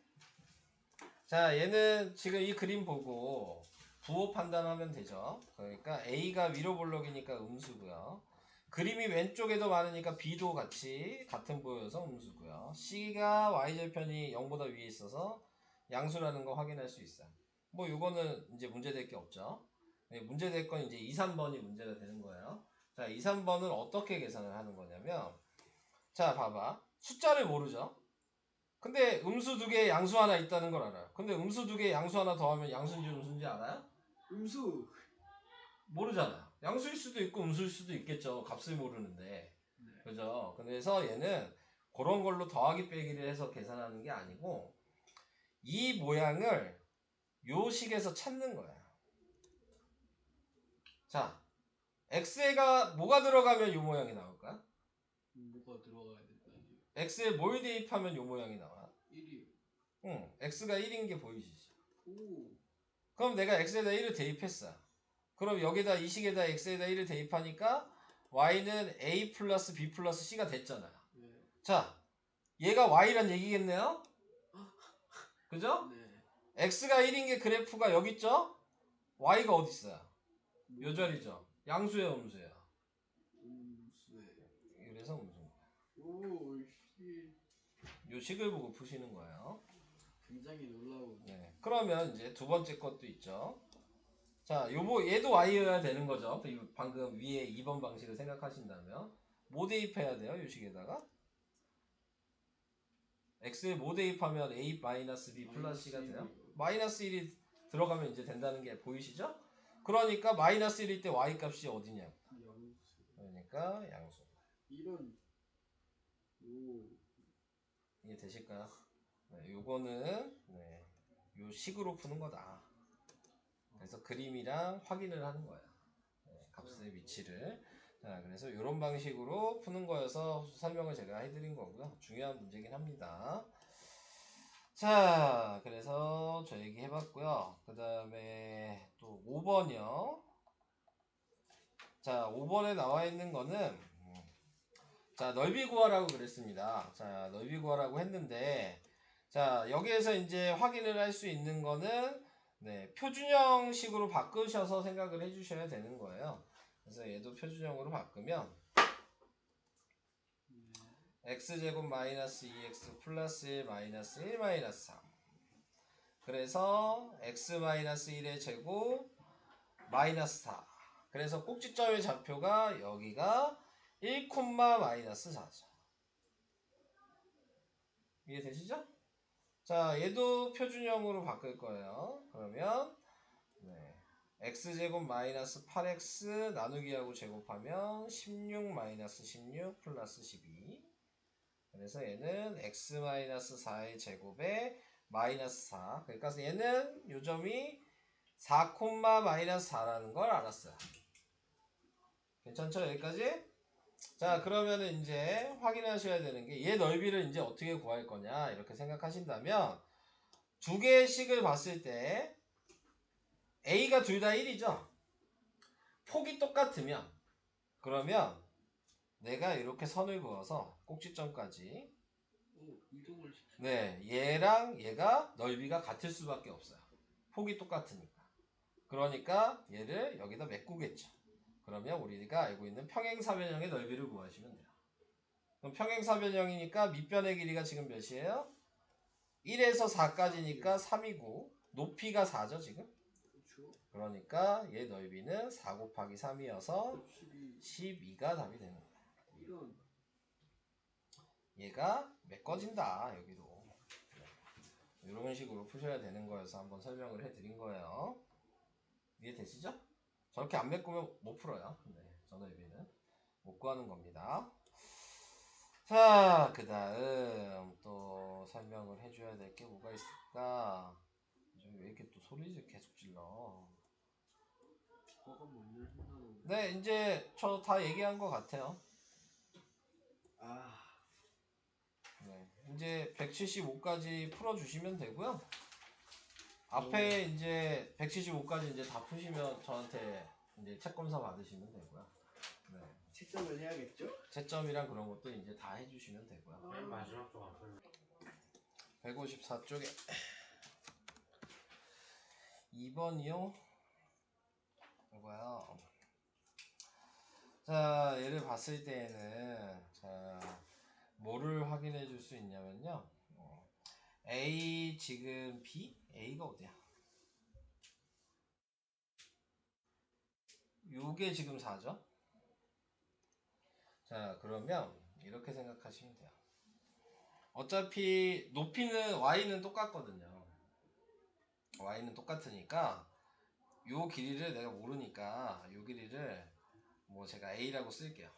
자, 얘는 지금 이 그림 보고 부호 판단하면 되죠. 그러니까 A가 위로 볼록이니까 음수고요. 그림이 왼쪽에도 많으니까 B도 같은 부호여서 음수고요. C가 Y절편이 0보다 위에 있어서 양수라는 거 확인할 수 있어요. 뭐 요거는 이제 문제될 게 없죠. 문제될 건 이제 2, 3번이 문제가 되는 거예요. 자, 2, 3번은 어떻게 계산을 하는 거냐면, 자, 봐봐. 숫자를 모르죠. 근데 음수 두 개, 양수 하나 있다는 걸 알아요. 근데 음수 두 개, 양수 하나 더하면 양수인지 음수인지 알아요? 음수. 모르잖아. 양수일 수도 있고 음수일 수도 있겠죠. 값을 모르는데. 네. 그죠? 그래서 얘는 그런 걸로 더하기 빼기를 해서 계산하는 게 아니고 이 모양을 요 식에서 찾는 거야. 자, x에가 뭐가 들어가면 요 모양이 나올까? 뭐가 들어가야 된다니. x에 뭘 대입하면 요 모양이 나와? 1이. 응, x가 1인 게 보이시죠? 오. 그럼 내가 x에다 1을 대입했어. 그럼 여기다 이 식에다 x에다 1을 대입하니까 y는 a 플러스 b 플러스 c가 됐잖아요. 네. 자, 얘가 y란 얘기겠네요? 그죠? 네. x가 1인 게 그래프가 여기 있죠? y가 어디 있어요? 요 자리죠. 양수예요, 음수예요? 음수에. 그래서 음수입니다. 오, 씨. 요 식을 보고 푸시는 거예요. 굉장히 놀라운. 네. 그러면 이제 두 번째 것도 있죠. 자, 얘도 y여야 되는 거죠. 방금 위에 2번 방식을 생각하신다면 뭐 대입해야 돼요? 요 식에다가 x에 뭐 대입하면 a-b 플러스 c가 돼요? 마이너스 1이 들어가면 이제 된다는 게 보이시죠? 그러니까 마이너스 1일 때 y 값이 어디냐? 양수. 그러니까 양수. 이런. 오. 이해 되실까요? 네, 요거는 네, 요 식으로 푸는 거다. 그래서 그림이랑 확인을 하는 거예요. 네, 값의 위치를. 자, 그래서 이런 방식으로 푸는 거여서 설명을 제가 해드린 거고요. 중요한 문제긴 합니다. 자, 그래서 저 얘기 해봤고요. 그 다음에 또 5번이요. 자, 5번에 나와 있는 거는 자, 넓이 구하라고 그랬습니다. 자, 넓이 구하라고 했는데 자, 여기에서 이제 확인을 할 수 있는 거는 네, 표준형식으로 바꾸셔서 생각을 해주셔야 되는 거예요. 그래서 얘도 표준형으로 바꾸면 x제곱 마이너스 2x 플러스 1 마이너스 1 마이너스 3 그래서 x 마이너스 1의 제곱 마이너스 4 그래서 꼭지점의 좌표가 여기가 1, 마이너스 4죠. 이해되시죠? 자, 얘도 표준형으로 바꿀 거예요. 그러면 네, x제곱 마이너스 8x 나누기하고 제곱하면 16 마이너스 16 플러스 12 그래서 얘는 x 마이너스 4의 제곱에 마이너스 4 그러니까 얘는 요점이 4, 마이너스 4라는 걸 알았어요. 괜찮죠? 여기까지? 자, 그러면은 이제 확인하셔야 되는 게 얘 넓이를 이제 어떻게 구할 거냐 이렇게 생각하신다면 두 개의 식을 봤을 때 A가 둘 다 1이죠? 폭이 똑같으면 그러면 내가 이렇게 선을 그어서 꼭지점까지 오, 이동을 시켜. 네, 얘랑 얘가 넓이가 같을 수밖에 없어요. 폭이 똑같으니까. 그러니까 얘를 여기다 메꾸겠죠. 그러면 우리가 알고 있는 평행사변형의 넓이를 구하시면 돼요. 그럼 평행사변형이니까 밑변의 길이가 지금 몇이에요? 1에서 4까지니까 3이고 높이가 4죠 지금? 그렇죠. 그러니까 얘 넓이는 4 곱하기 3이어서 12. 12가 답이 되는 거예요. 이런. 얘가 메꿔진다 여기로. 이런 식으로 푸셔야 되는 거여서 한번 설명을 해드린 거예요. 이해되시죠? 저렇게 안 메꾸면 못 풀어요. 네, 저 넓이는 못 구하는 겁니다. 자, 그 다음 또 설명을 해줘야 될 게 뭐가 있을까? 요즘 왜 이렇게 또 소리를 계속 질러? 과가 뭔일 한다는. 네, 이제 저 다 얘기한 것 같아요. 아. 네, 이제 175까지 풀어주시면 되고요. 앞에 이제 175까지 이제 다 푸시면 저한테 이제 책 검사 받으시면 되고요. 네. 채점을 해야겠죠? 채점이랑 그런 것도 이제 다 해주시면 되고요. 맨 마지막 쪽 앞에 154쪽에 2번이요. 이거요. 자, 얘를 봤을 때에는 자, 뭐를 확인해 줄 수 있냐면요. A 지금 B? A가 어디야? 요게 지금 4죠? 자, 그러면 이렇게 생각하시면 돼요. 어차피 높이는 Y는 똑같거든요. Y는 똑같으니까 요 길이를 내가 모르니까 요 길이를 뭐 제가 A라고 쓸게요.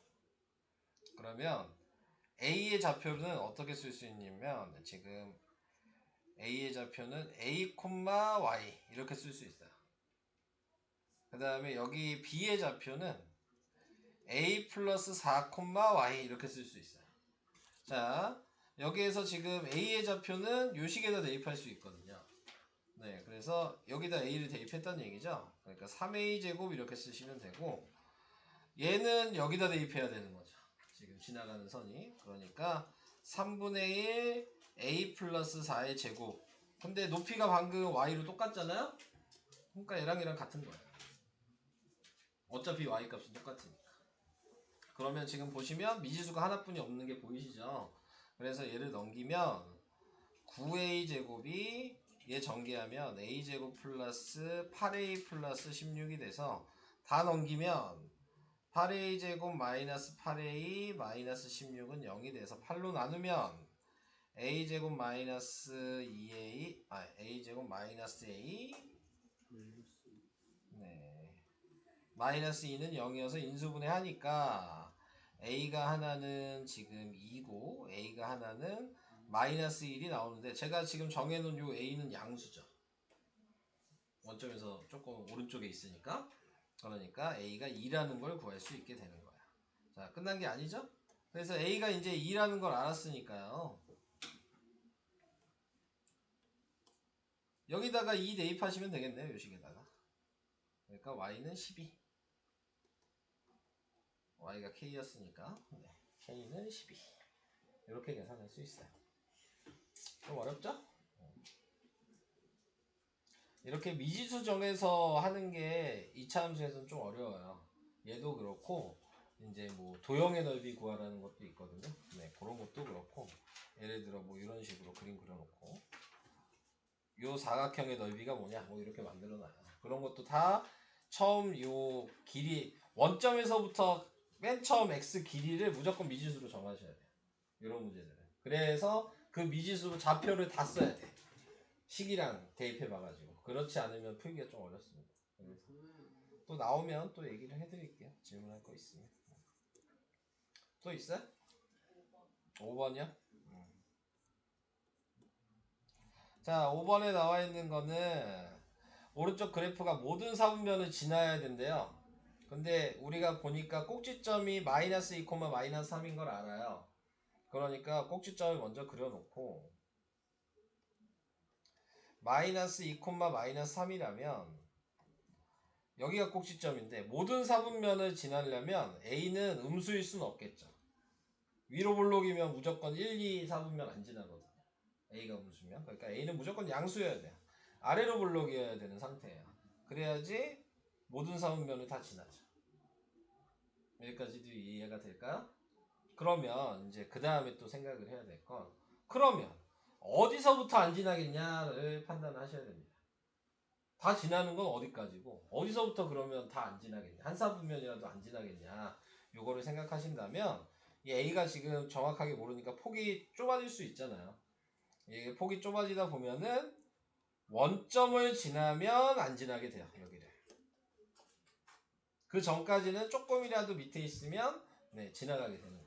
그러면 A의 좌표는 어떻게 쓸 수 있냐면 지금 A의 좌표는 A, Y 이렇게 쓸 수 있어요. 그 다음에 여기 B의 좌표는 A 플러스 4, Y 이렇게 쓸 수 있어요. 자, 여기에서 지금 A의 좌표는 요 식에다 대입할 수 있거든요. 네, 그래서 여기다 A를 대입했다는 얘기죠. 그러니까 3A 제곱 이렇게 쓰시면 되고 얘는 여기다 대입해야 되는 거죠. 지금 지나가는 선이. 그러니까 3분의 1 A 플러스 4의 제곱. 근데 높이가 방금 Y로 똑같잖아요? 그러니까 얘랑 같은 거예요. 어차피 Y 값은 똑같으니까. 그러면 지금 보시면 미지수가 하나뿐이 없는 게 보이시죠? 그래서 얘를 넘기면 9A 제곱이 얘 전개하면 A제곱 플러스 8A 플러스 16이 돼서 다 넘기면 8A 제곱 마이너스 8A 마이너스 16은 0이 돼서 8로 나누면 A 제곱 마이너스 2A A 제곱 마이너스 A 네. 마이너스 2는 0이어서 인수분해 하니까 A가 하나는 지금 2고 A가 하나는 마이너스 1이 나오는데 제가 지금 정해놓은 요 A는 양수죠. 원점에서 조금 오른쪽에 있으니까 그러니까 A가 2라는 걸 구할 수 있게 되는 거야. 자, 끝난 게 아니죠? 그래서 A가 이제 2라는 걸 알았으니까요. 여기다가 2 대입하시면 되겠네요. 요 식에다가. 그러니까 Y는 12. Y가 K였으니까 네. K는 12. 이렇게 계산할 수 있어요. 좀 어렵죠? 이렇게 미지수 정해서 하는 게 2차 함수에서는 좀 어려워요. 얘도 그렇고 이제 뭐 도형의 넓이 구하라는 것도 있거든요. 네, 그런 것도 그렇고 예를 들어 뭐 이런 식으로 그림 그려놓고 요 사각형의 넓이가 뭐냐 뭐 이렇게 만들어놔요. 그런 것도 다 처음 요 길이 원점에서부터 맨 처음 x 길이를 무조건 미지수로 정하셔야 돼요. 이런 문제들은. 그래서 그 미지수 좌표를 다 써야 돼. 식이랑 대입해 봐가지고. 그렇지 않으면 풀기가 좀 어렵습니다. 그래서 또 나오면 또 얘기를 해드릴게요. 질문할 거 있으면. 또 있어요? 5번이요? 자, 5번에 나와 있는 거는 오른쪽 그래프가 모든 사분면을 지나야 된대요. 근데 우리가 보니까 꼭지점이 마이너스 2, 마이너스 3인 걸 알아요. 그러니까 꼭지점을 먼저 그려놓고 마이너스 2, 마이너스 3이라면 여기가 꼭지점인데 모든 사분면을 지나려면 A는 음수일 수는 없겠죠. 위로 볼록이면 무조건 1, 2, 4분면 안 지나거든요. A가 음수면. 그러니까 A는 무조건 양수여야 돼요. 아래로 볼록이어야 되는 상태예요. 그래야지 모든 사분면을 다 지나죠. 여기까지도 이해가 될까요? 그러면 이제 그 다음에 또 생각을 해야 될 건 그러면 어디서부터 안 지나겠냐를 판단하셔야 됩니다. 다 지나는 건 어디까지고 어디서부터 그러면 다 안 지나겠냐 한 사분면이라도 안 지나겠냐 요거를 생각하신다면 이 A가 지금 정확하게 모르니까 폭이 좁아질 수 있잖아요. 이게 폭이 좁아지다 보면은 원점을 지나면 안 지나게 돼요. 여기를 그 전까지는 조금이라도 밑에 있으면 네 지나가게 되는 거예요.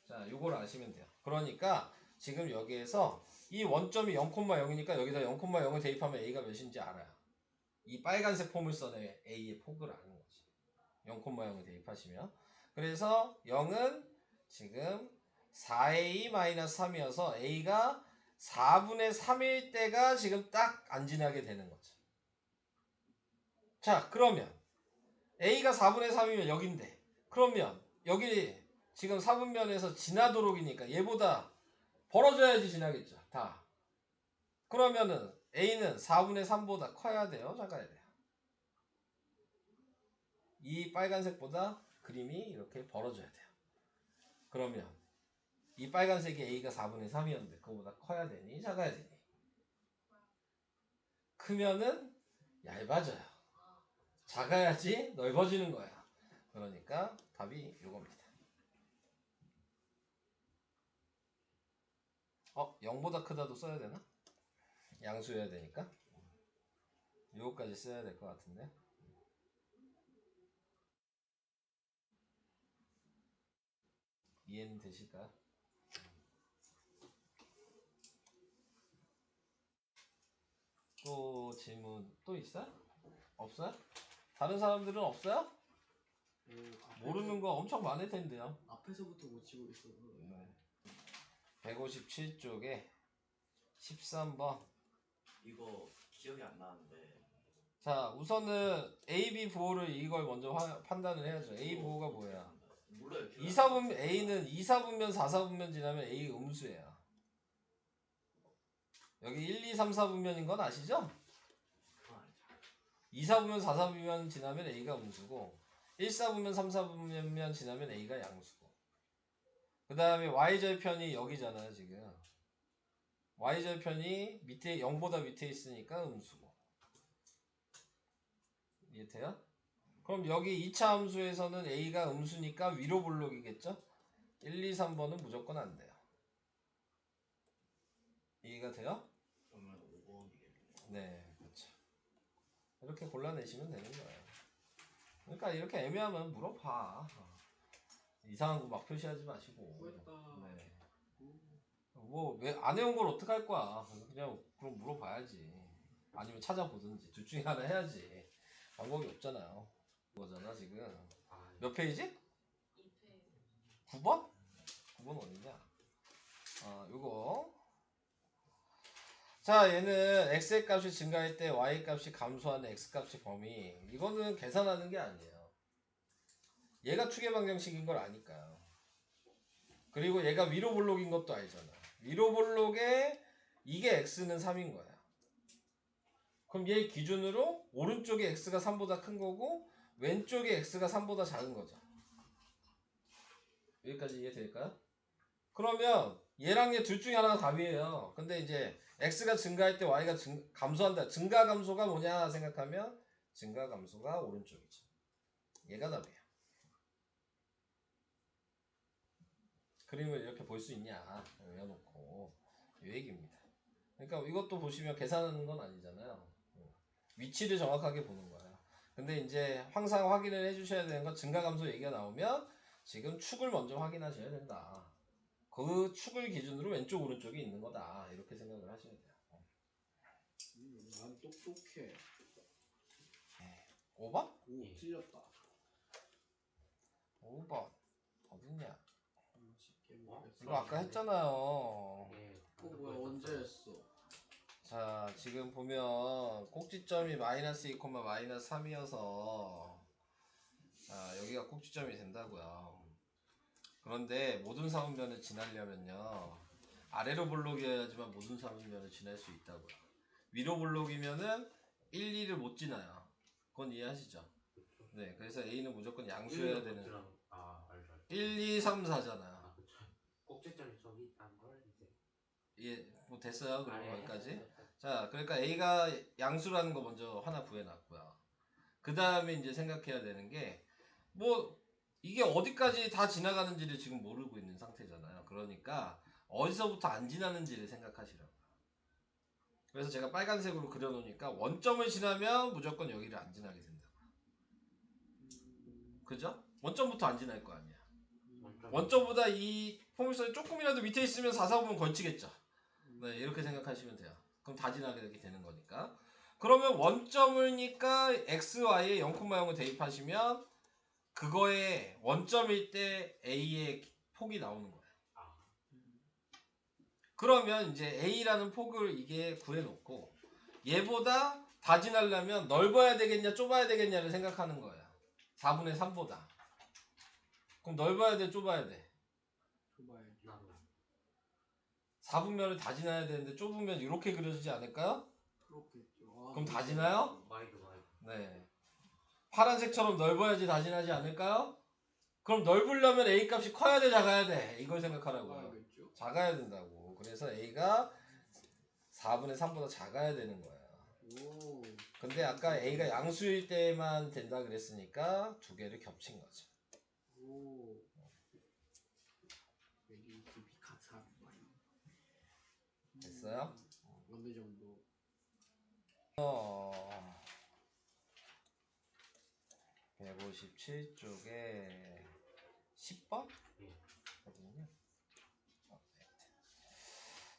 자, 요걸 아시면 돼요. 그러니까 지금 여기에서 이 원점이 0,0이니까 여기다 0,0을 대입하면 A가 몇인지 알아요. 이 빨간색 포물선에 A의 폭을 아는 거지. 0,0을 대입하시면. 그래서 0은 지금 4A-3이어서 A가 4분의 3일 때가 지금 딱 안 지나게 되는 거죠. 자, 그러면 A가 4분의 3이면 여긴데 그러면 여기 지금 4분면에서 지나도록이니까 얘보다 벌어져야지 지나겠죠. 다. 그러면은 A는 4분의 3보다 커야 돼요? 작아야 돼요? 이 빨간색보다 그림이 이렇게 벌어져야 돼요. 그러면 이 빨간색이 A가 4분의 3이었는데 그거보다 커야 되니 작아야 되니? 크면은 얇아져요. 작아야지 넓어지는 거야. 그러니까 답이 이겁니다. 0보다 크다도 써야 되나? 양수여야 되니까. 요거까지 써야 될 것 같은데. 이해는 되실까요? 또 질문 또 있어요? 없어요? 다른 사람들은 없어요? 모르는 거 엄청 많을 텐데요. 앞에서부터 못 치고 있어. 네. 157쪽에 13번. 이거 기억이 안 나는데. 자, 우선은 A, B 부호를 이걸 먼저 판단을 해야죠. A 부호가 뭐야? 몰라요. 2사분면 A는 2사분면 4사분면 지나면 A 음수예요. 여기 1, 2, 3, 4분면인 건 아시죠? 2사분면 4사분면 지나면 A가 음수고 1사분면 3사분면 지나면 A가 양수고 그 다음에 Y절편이 여기잖아요. 지금 Y절편이 밑에 0보다 밑에 있으니까 음수고 이해돼요? 그럼 여기 2차 함수에서는 A가 음수니까 위로 볼록이겠죠? 1, 2, 3번은 무조건 안 돼요. 이해가 돼요? 그러면 5번이겠네요. 네, 그렇죠. 이렇게 골라내시면 되는 거예요. 그러니까 이렇게 애매하면 물어봐. 이상한 거 막 표시하지 마시고. 구했다. 네. 뭐 왜 안 해온 걸 어떡할 거야. 그냥 그럼 물어봐야지. 아니면 찾아보든지 둘 중에 하나 해야지. 방법이 없잖아요. 그거잖아 지금. 몇 페이지? 9번? 9번 어디냐? 요거. 자, 얘는 x의 값이 증가할 때 y 값이 감소하는 x 값의 범위. 이거는 계산하는 게 아니에요. 얘가 추계 방정식인 걸 아니까요. 그리고 얘가 위로 볼록인 것도 알잖아. 위로 볼록에 이게 x는 3인 거야. 그럼 얘 기준으로 오른쪽에 x가 3보다 큰 거고 왼쪽에 x가 3보다 작은 거죠. 여기까지 이해될까요? 그러면 얘랑 얘 둘 중에 하나가 답이에요. 근데 이제 x가 증가할 때 y가 감소한다. 증가 감소가 뭐냐 생각하면 증가 감소가 오른쪽이죠. 얘가 답이에요. 그림을 이렇게 볼 수 있냐 외워놓고 이 얘기입니다. 그러니까 이것도 보시면 계산하는 건 아니잖아요. 위치를 정확하게 보는 거예요. 근데 이제 항상 확인을 해주셔야 되는 건 증가 감소 얘기가 나오면 지금 축을 먼저 확인하셔야 된다. 그 축을 기준으로 왼쪽 오른쪽이 있는 거다. 이렇게 생각을 하셔야 돼요. 난 똑똑해. 5번? 오, 틀렸다. 5번 어딨냐? 쉽게 어? 모르겠어. 이거 아까 했잖아요. 뭐야, 언제 했어? 자, 지금 보면 꼭지점이 마이너스 2, 마이너스 3이어서 자, 여기가 꼭지점이 된다고요. 그런데 모든 사분면을 지나려면요 아래로 볼록이어야지만 모든 사분면을 지날 수 있다고요. 위로 볼록이면은 1, 2를 못 지나요. 그건 이해하시죠? 네, 그래서 A는 무조건 양수여야 되는. 알죠. 1, 2, 3, 4잖아요. 그쵸. 꼭지점이 저기 있다는 걸 이제. 예, 뭐 됐어요. 그럼 예. 거기까지. 자, 그러니까 A가 양수라는 거 먼저 하나 구해놨고요. 그 다음에 이제 생각해야 되는 게 뭐 이게 어디까지 다 지나가는지를 지금 모르고 있는 상태잖아요. 그러니까 어디서부터 안 지나는지를 생각하시라고요. 그래서 제가 빨간색으로 그려놓으니까 원점을 지나면 무조건 여기를 안 지나게 된다고요. 그죠? 원점부터 안 지날 거 아니야. 원점보다 이 포물선이 조금이라도 밑에 있으면 4, 4부분 걸치겠죠. 네, 이렇게 생각하시면 돼요. 그럼 다 지나게 되는 거니까. 그러면 원점이니까 x, y에 0,0을 대입하시면 그거에 원점일 때 a의 폭이 나오는 거예요. 그러면 이제 a라는 폭을 이게 구해놓고 얘보다 다 지나려면 넓어야 되겠냐 좁아야 되겠냐를 생각하는 거예요. 4분의 3보다. 그럼 넓어야 돼 좁아야 돼? 좁아야지. 나도. 4분면을 다 지나야 되는데 좁으면 이렇게 그려지지 않을까요? 그렇겠죠. 그럼 다 지나요? 마이도. 네. 파란색처럼 넓어야지 다 지나지 않을까요? 그럼 넓으려면 A 값이 커야 돼 작아야 돼? 이걸 생각하라고요. 좁아야겠죠. 작아야 된다고. 그래서 A가 4분의 3보다 작아야 되는 거야. 오. 근데 아까 A가 양수일 때만 된다 그랬으니까 두 개를 겹친 거죠. 오. 여기 비카사 많이. 됐어요? 어느 정도. 157쪽에 10번? 거든요.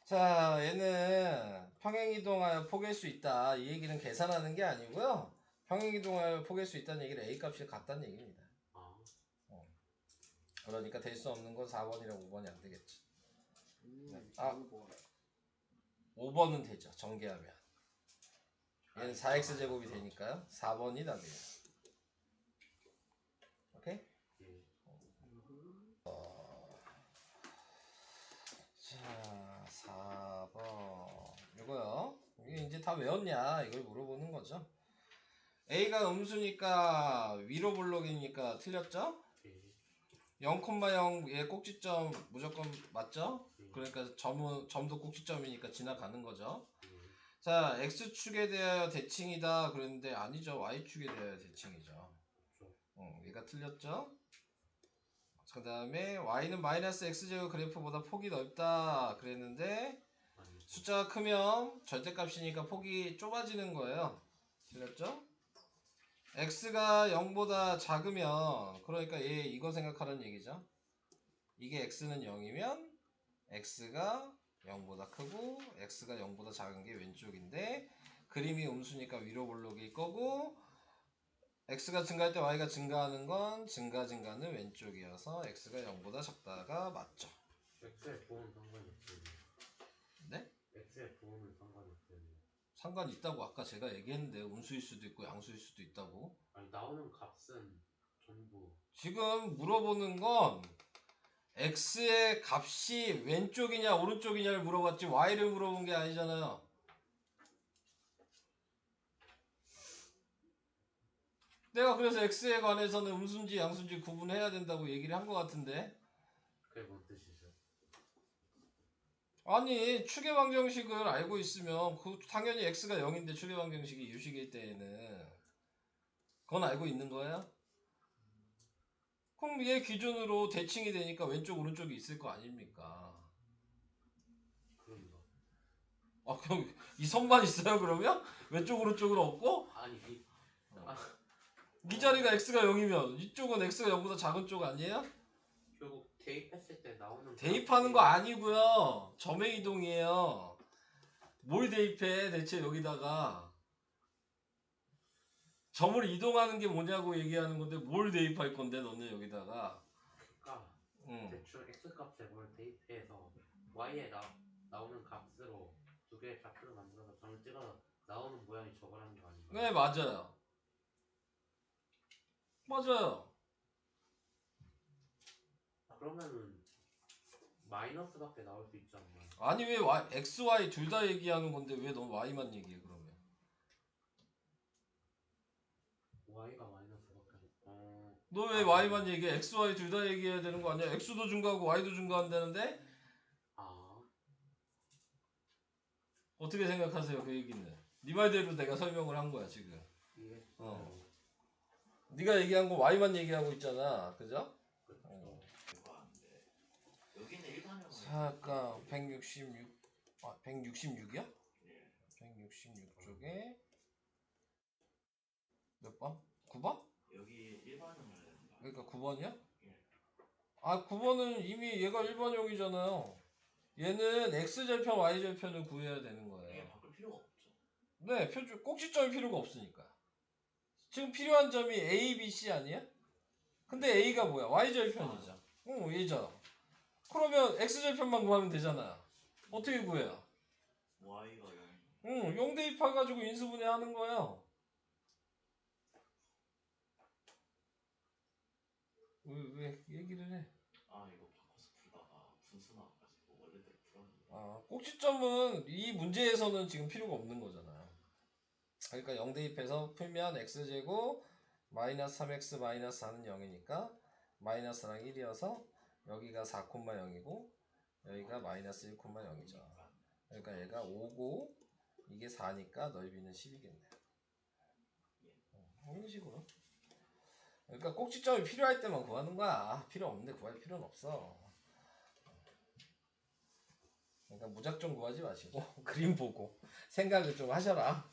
자, 얘는 평행이동하여 포개일 수 있다. 이 얘기는 계산하는 게 아니고요. 평행이동하여 포개일 수 있다는 얘기는 A 값이 같다는 얘기입니다. 그러니까 될 수 없는 건 4번이랑 5번이 안 되겠지. 네. 5번은 되죠. 전개하면. 얘는 4x 제곱이 되니까요. 4번이 답이에요. 오케이? 자, 4번. 이거요. 이게 이제 다 외웠냐? 이걸 물어보는 거죠. A가 음수니까 위로 블록이니까 틀렸죠? 0,0 얘 꼭지점 무조건 맞죠? 그러니까 점도 꼭지점이니까 지나가는 거죠. 자, X축에 대하여 대칭이다 그랬는데 아니죠. Y축에 대하여 대칭이죠. 얘가 틀렸죠? 그 다음에 Y는 마이너스 X제곱 그래프보다 폭이 넓다 그랬는데 숫자가 크면 절대값이니까 폭이 좁아지는 거예요. 틀렸죠? x가 0보다 작으면 그러니까 얘 이거 생각하라는 얘기죠. 이게 x는 0이면 x가 0보다 크고 x가 0보다 작은 게 왼쪽인데 그림이 음수니까 위로 볼록일 거고 x가 증가할 때 y가 증가하는 건 증가는 왼쪽이어서 x가 0보다 작다가 맞죠. X의 부호는 상관이 없어요. 네? X의 부호는 상관이 없어요. 상관 있다고 아까 제가 얘기했는데 음수일 수도 있고 양수일 수도 있다고. 아니 나오는 값은 전부 지금 물어보는 건 x의 값이 왼쪽이냐 오른쪽이냐를 물어봤지 y를 물어본 게 아니잖아요. 내가 그래서 x에 관해서는 음수인지 양수인지 구분해야 된다고 얘기를 한 것 같은데. 그게 뭔 뜻이죠? 아니 추계 방정식을 알고 있으면 그 당연히 x가 0인데 추계 방정식이 유식일 때에는 그건 알고 있는 거예요? 그럼 얘 기준으로 대칭이 되니까 왼쪽 오른쪽이 있을 거 아닙니까? 그런가? 아 그럼 이 선만 있어요 그러면? 왼쪽 오른쪽은 없고? 아니 이 자리가 x가 0이면 이쪽은 x가 0보다 작은 쪽 아니에요? 결국 대입했을 때 나오는 대입하는 거 아니고요. 점의 이동이에요. 뭘 대입해 대체 여기다가 점을 이동하는 게 뭐냐고 얘기하는 건데 뭘 대입할 건데 너는 여기다가. 그러니까 대충 X 값에 뭘 대입해서 Y에 나오는 값으로 두 개의 좌표를 만들어서 점을 찍어서 나오는 모양이 저거라는 거 아닌가요? 네 맞아요. 맞아요. 그러면은 마이너스밖에 나올 수 있지 않나요? 아니 왜 x, y 둘 다 얘기하는 건데 왜 너 y만 얘기해 그러면? Y가 마이너스밖에 너 왜 y만 얘기해? x, y 둘 다 얘기해야 되는 거 아니야? x도 증가하고 y도 증가한다는데? 어떻게 생각하세요 그 얘기는? 네 말대로 내가 설명을 한 거야 지금. 이게 네가 얘기한 거 y만 얘기하고 있잖아, 그죠? 그거 아는데 여기는 일반형으로 잠깐 166, 166이야? 예. 166쪽에 몇 번? 9번? 여기 일반형을 해야 된다. 그러니까 9번이야? 예. 아 9번은 이미 얘가 1번형이잖아요. 얘는 x절편 y절편을 구해야 되는 이게 거예요. 바꿀 필요가 없죠. 네, 꼭지점이 필요가 없으니까. 지금 필요한 점이 a, b, c 아니야? 근데 a가 뭐야? y절편이죠. 얘죠. 그러면 x절편만 구하면 되잖아요. 어떻게 구해요? Y가 0. 0 대입해가지고 인수분해 하는 거예요. 왜 얘기를 해? 아 이거 바꿔서 풀다가 분수 나와가지고 원래대로 풀었는데. 꼭지점은 이 문제에서는 지금 필요가 없는 거잖아요. 그러니까 0 대입해서 풀면 x제곱 마이너스 3x 마이너스 4는 0이니까 마이너스랑 1이어서 여기가 4,0이고 여기가 마이너스 1,0이죠. 그러니까 얘가 5고 이게 4니까 넓이는 10이겠네요. 이런 식으로. 그러니까 꼭지점이 필요할 때만 구하는 거야. 필요 없는데 구할 필요는 없어. 그러니까 무작정 구하지 마시고 그림 보고 생각을 좀 하셔라.